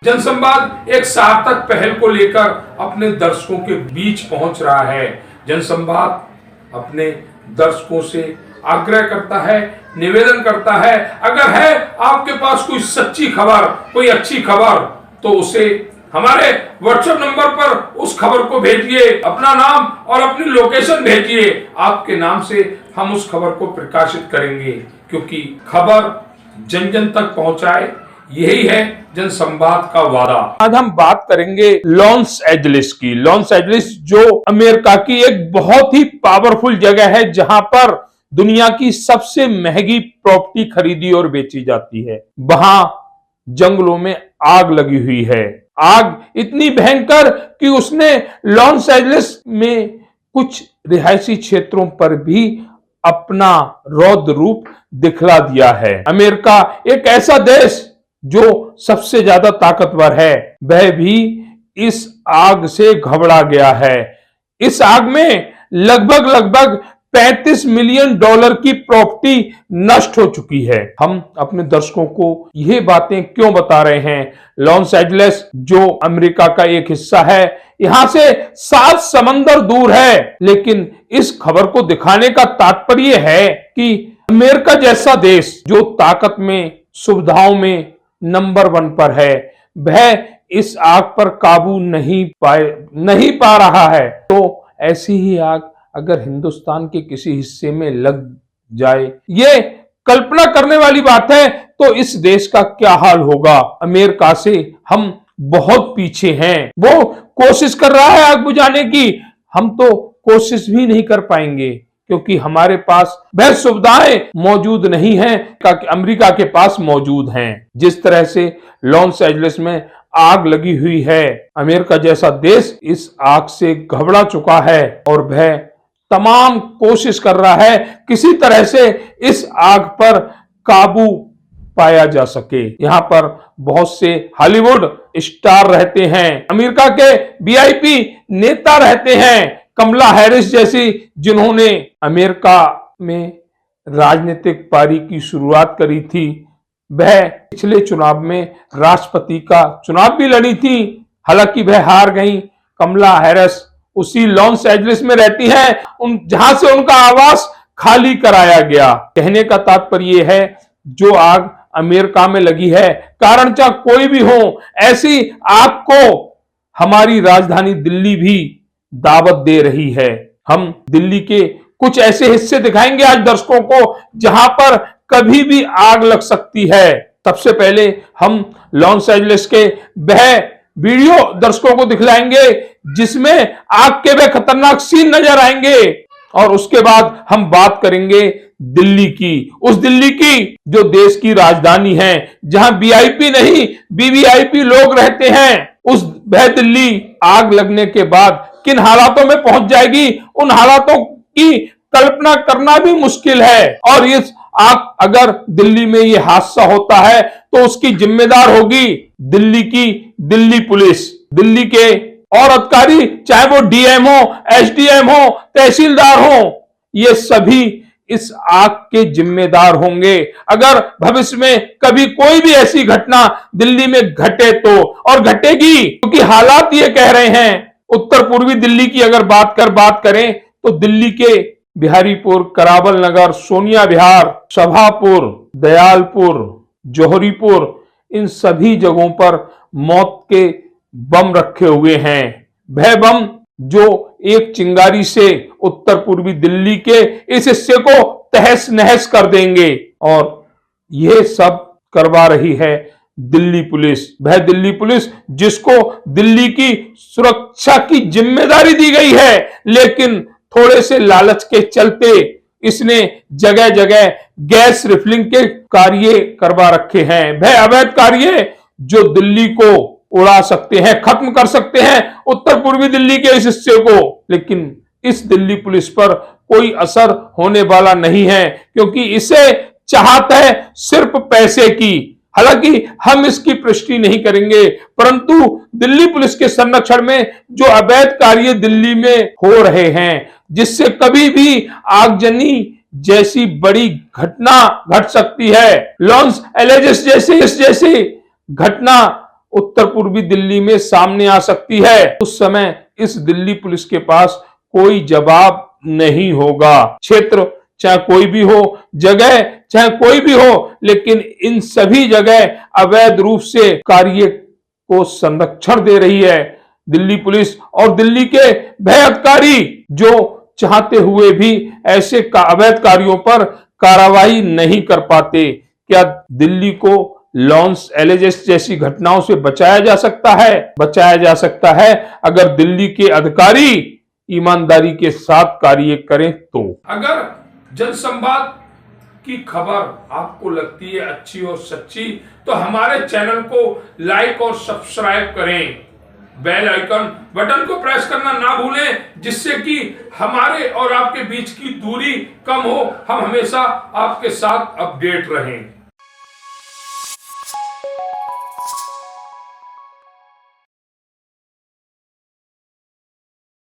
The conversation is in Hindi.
जनसंवाद एक सार्थक पहल को लेकर अपने दर्शकों के बीच पहुंच रहा है। जनसंवाद अपने दर्शकों से आग्रह करता है, निवेदन करता है, अगर है आपके पास कोई सच्ची खबर, कोई अच्छी खबर, तो उसे हमारे व्हाट्सएप नंबर पर उस खबर को भेजिए, अपना नाम और अपनी लोकेशन भेजिए। आपके नाम से हम उस खबर को प्रकाशित करेंगे, क्योंकि खबर जन जन तक पहुंचाए, यही है जनसंवाद का वादा। आज हम बात करेंगे लॉस एंजलिस की। लॉस एंजलिस जो अमेरिका की एक बहुत ही पावरफुल जगह है, जहां पर दुनिया की सबसे महंगी प्रॉपर्टी खरीदी और बेची जाती है। वहां जंगलों में आग लगी हुई है। आग इतनी भयंकर कि उसने लॉस एंजलिस में कुछ रिहायशी क्षेत्रों पर भी अपना रौद्र रूप दिखला दिया है। अमेरिका एक ऐसा देश जो सबसे ज्यादा ताकतवर है, वह भी इस आग से घबरा गया है। इस आग में लगभग 35 मिलियन डॉलर की प्रॉपर्टी नष्ट हो चुकी है। हम अपने दर्शकों को ये बातें क्यों बता रहे हैं? लॉस एंजलिस जो अमेरिका का एक हिस्सा है, यहां से 7 समंदर दूर है, लेकिन इस खबर को दिखाने का तात्पर्य है कि अमेरिका जैसा देश जो ताकत में, सुविधाओं में नंबर 1 पर है, वह इस आग पर काबू नहीं पा रहा है। तो ऐसी ही आग अगर हिंदुस्तान के किसी हिस्से में लग जाए, ये कल्पना करने वाली बात है, तो इस देश का क्या हाल होगा। अमेरिका से हम बहुत पीछे हैं। वो कोशिश कर रहा है आग बुझाने की, हम तो कोशिश भी नहीं कर पाएंगे, क्योंकि हमारे पास वह सुविधाएं मौजूद नहीं हैं कि अमेरिका के पास मौजूद हैं। जिस तरह से लॉस एंजलिस में आग लगी हुई है, अमेरिका जैसा देश इस आग से घबरा चुका है और वह तमाम कोशिश कर रहा है किसी तरह से इस आग पर काबू पाया जा सके। यहाँ पर बहुत से हॉलीवुड स्टार रहते हैं, अमेरिका के वीआईपी नेता रहते हैं, कमला हैरिस जैसी, जिन्होंने अमेरिका में राजनीतिक पारी की शुरुआत करी थी। वह पिछले चुनाव में राष्ट्रपति का चुनाव भी लड़ी थी, हालांकि वह हार गई। कमला हैरिस उसी लॉस एंजलिस में रहती है, जहां से उनका आवास खाली कराया गया। कहने का तात्पर्य है, जो आग अमेरिका में लगी है, कारण चाहे कोई भी हो, ऐसी आग को हमारी राजधानी दिल्ली भी दावत दे रही है। हम दिल्ली के कुछ ऐसे हिस्से दिखाएंगे आज दर्शकों को, जहां पर कभी भी आग लग सकती है। सबसे पहले हम लॉस एंजलिस के वह वीडियो दर्शकों को दिखलाएंगे जिसमें आग के वह खतरनाक सीन नजर आएंगे, और उसके बाद हम बात करेंगे दिल्ली की, उस दिल्ली की जो देश की राजधानी है, जहां वीआईपी नहीं वीवीआईपी लोग रहते हैं। उस वह दिल्ली आग लगने के बाद किन हालातों में पहुंच जाएगी, उन हालातों की कल्पना करना भी मुश्किल है। और इस आग अगर दिल्ली में यह हादसा होता है, तो उसकी जिम्मेदार होगी दिल्ली की दिल्ली पुलिस, दिल्ली के और अधिकारी, चाहे वो डीएम हो, एसडीएम हो, तहसीलदार हो, ये सभी इस आग के जिम्मेदार होंगे। अगर भविष्य में कभी कोई भी ऐसी घटना दिल्ली में घटे तो, और घटेगी, क्योंकि हालात ये कह रहे हैं। उत्तर पूर्वी दिल्ली की अगर बात करें तो दिल्ली के बिहारीपुर, करावल नगर, सोनिया विहार, सभापुर, दयालपुर, जौहरीपुर, इन सभी जगहों पर मौत के बम रखे हुए हैं। वह बम जो एक चिंगारी से उत्तर पूर्वी दिल्ली के इस हिस्से को तहस नहस कर देंगे, और यह सब करवा रही है दिल्ली पुलिस। वह दिल्ली पुलिस जिसको दिल्ली की सुरक्षा की जिम्मेदारी दी गई है, लेकिन थोड़े से लालच के चलते इसने जगह जगह गैस रिफिलिंग के कार्य करवा रखे हैं। वह अवैध कार्य जो दिल्ली को उड़ा सकते हैं, खत्म कर सकते हैं उत्तर पूर्वी दिल्ली के इस हिस्से को, लेकिन इस दिल्ली पुलिस पर कोई असर होने वाला नहीं है, क्योंकि इसे चाहत है सिर्फ पैसे की। हालांकि हम इसकी पुष्टि नहीं करेंगे, परंतु दिल्ली पुलिस के संरक्षण में जो अवैध कार्य दिल्ली में हो रहे हैं, जिससे कभी भी आगजनी जैसी बड़ी घटना घट सकती है। लॉस एंजेलिस जैसी घटना उत्तर पूर्वी दिल्ली में सामने आ सकती है। उस समय इस दिल्ली पुलिस के पास कोई जवाब नहीं होगा। क्षेत्र चाहे कोई भी हो, जगह चाहे कोई भी हो, लेकिन इन सभी जगह अवैध रूप से कार्य को संरक्षण दे रही है दिल्ली पुलिस और दिल्ली के भय अधिकारी, जो चाहते हुए भी ऐसे अवैध कार्यों पर कार्रवाई नहीं कर पाते। क्या दिल्ली को लॉस एंजेलिस जैसी घटनाओं से बचाया जा सकता है? बचाया जा सकता है अगर दिल्ली के अधिकारी ईमानदारी के साथ कार्य करें तो। अगर जनसंवाद की खबर आपको लगती है अच्छी और सच्ची, तो हमारे चैनल को लाइक और सब्सक्राइब करें। बेल आइकन बटन को प्रेस करना ना भूलें, जिससे कि हमारे और आपके बीच की दूरी कम हो, हम हमेशा आपके साथ अपडेट रहें।